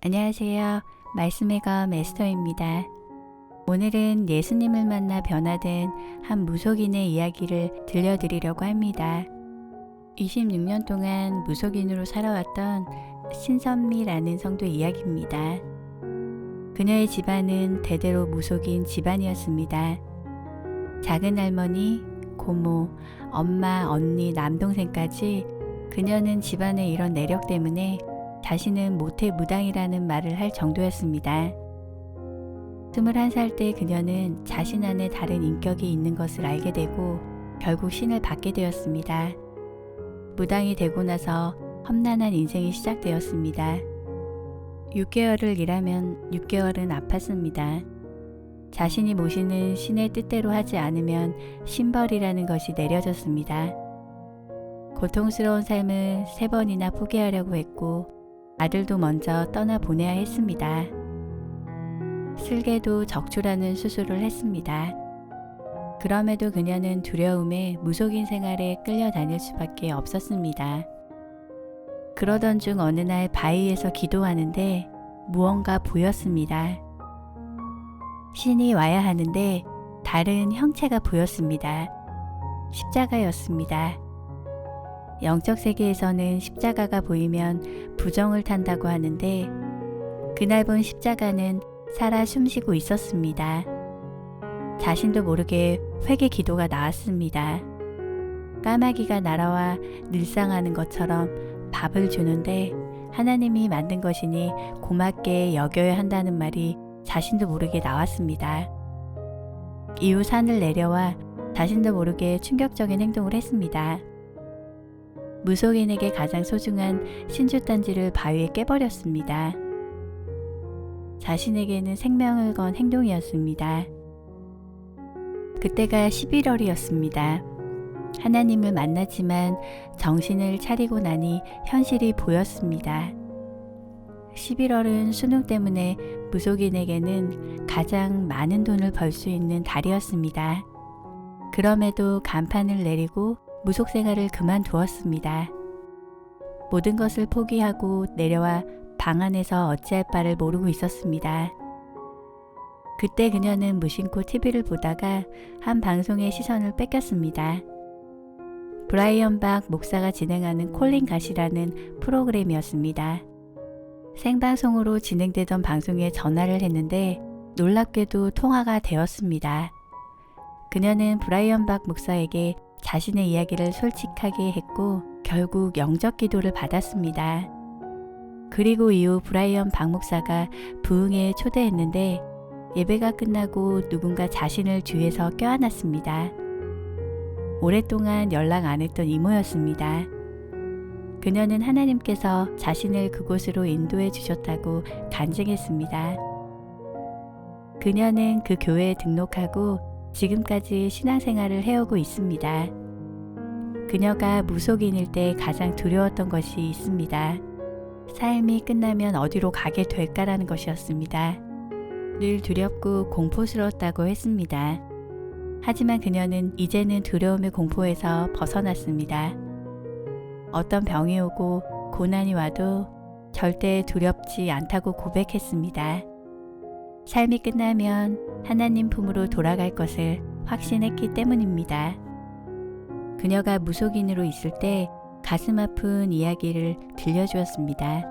안녕하세요. 말씀의 검 에스더입니다. 오늘은 예수님을 만나 변화된 한 무속인의 이야기를 들려드리려고 합니다. 26년 동안 무속인으로 살아왔던 신선미라는 성도의 이야기입니다. 그녀의 집안은 대대로 무속인 집안이었습니다. 작은 할머니, 고모, 엄마, 언니, 남동생까지 그녀는 집안의 이런 내력 때문에 자신은 모태무당이라는 말을 할 정도였습니다. 21살 때 그녀는 자신 안에 다른 인격이 있는 것을 알게 되고 결국 신을 받게 되었습니다. 무당이 되고 나서 험난한 인생이 시작되었습니다. 6개월을 일하면 6개월은 아팠습니다. 자신이 모시는 신의 뜻대로 하지 않으면 신벌이라는 것이 내려졌습니다. 고통스러운 삶을 3번이나 포기하려고 했고 아들도 먼저 떠나 보내야 했습니다. 슬개도 적출하는 수술을 했습니다. 그럼에도 그녀는 두려움에 무속인 생활에 끌려다닐 수밖에 없었습니다. 그러던 중 어느 날 바위에서 기도하는데 무언가 보였습니다. 신이 와야 하는데 다른 형체가 보였습니다. 십자가였습니다. 영적 세계에서는 십자가가 보이면 부정을 탄다고 하는데 그날 본 십자가는 살아 숨쉬고 있었습니다. 자신도 모르게 회개 기도가 나왔습니다. 까마귀가 날아와 늘상하는 것처럼 밥을 주는데 하나님이 만든 것이니 고맙게 여겨야 한다는 말이 자신도 모르게 나왔습니다. 이후 산을 내려와 자신도 모르게 충격적인 행동을 했습니다. 무속인에게 가장 소중한 신주단지를 바위에 깨버렸습니다. 자신에게는 생명을 건 행동이었습니다. 그때가 11월이었습니다. 하나님을 만났지만 정신을 차리고 나니 현실이 보였습니다. 11월은 수능 때문에 무속인에게는 가장 많은 돈을 벌 수 있는 달이었습니다. 그럼에도 간판을 내리고 무속 생활을 그만두었습니다. 모든 것을 포기하고 내려와 방 안에서 어찌할 바를 모르고 있었습니다. 그때 그녀는 무심코 TV를 보다가 한 방송의 시선을 뺏겼습니다. 브라이언 박 목사가 진행하는 콜링 갓이라는 프로그램이었습니다. 생방송으로 진행되던 방송에 전화를 했는데 놀랍게도 통화가 되었습니다. 그녀는 브라이언 박 목사에게 자신의 이야기를 솔직하게 했고 결국 영적 기도를 받았습니다. 그리고 이후 브라이언 박 목사가 부흥회에 초대했는데 예배가 끝나고 누군가 자신을 뒤에서 껴안았습니다. 오랫동안 연락 안 했던 이모였습니다. 그녀는 하나님께서 자신을 그곳으로 인도해 주셨다고 간증했습니다. 그녀는 그 교회에 등록하고 지금까지 신앙생활을 해오고 있습니다. 그녀가 무속인일 때 가장 두려웠던 것이 있습니다. 삶이 끝나면 어디로 가게 될까라는 것이었습니다. 늘 두렵고 공포스러웠다고 했습니다. 하지만 그녀는 이제는 두려움의 공포에서 벗어났습니다. 어떤 병이 오고 고난이 와도 절대 두렵지 않다고 고백했습니다. 삶이 끝나면 하나님 품으로 돌아갈 것을 확신했기 때문입니다. 그녀가 무속인으로 있을 때 가슴 아픈 이야기를 들려주었습니다.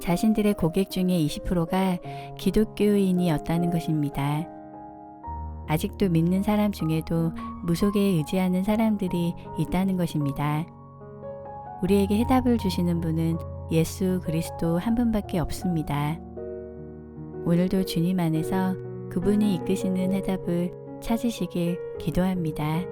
자신들의 고객 중에 20%가 기독교인이었다는 것입니다. 아직도 믿는 사람 중에도 무속에 의지하는 사람들이 있다는 것입니다. 우리에게 해답을 주시는 분은 예수 그리스도 한 분밖에 없습니다. 오늘도 주님 안에서 그분이 이끄시는 해답을 찾으시길 기도합니다.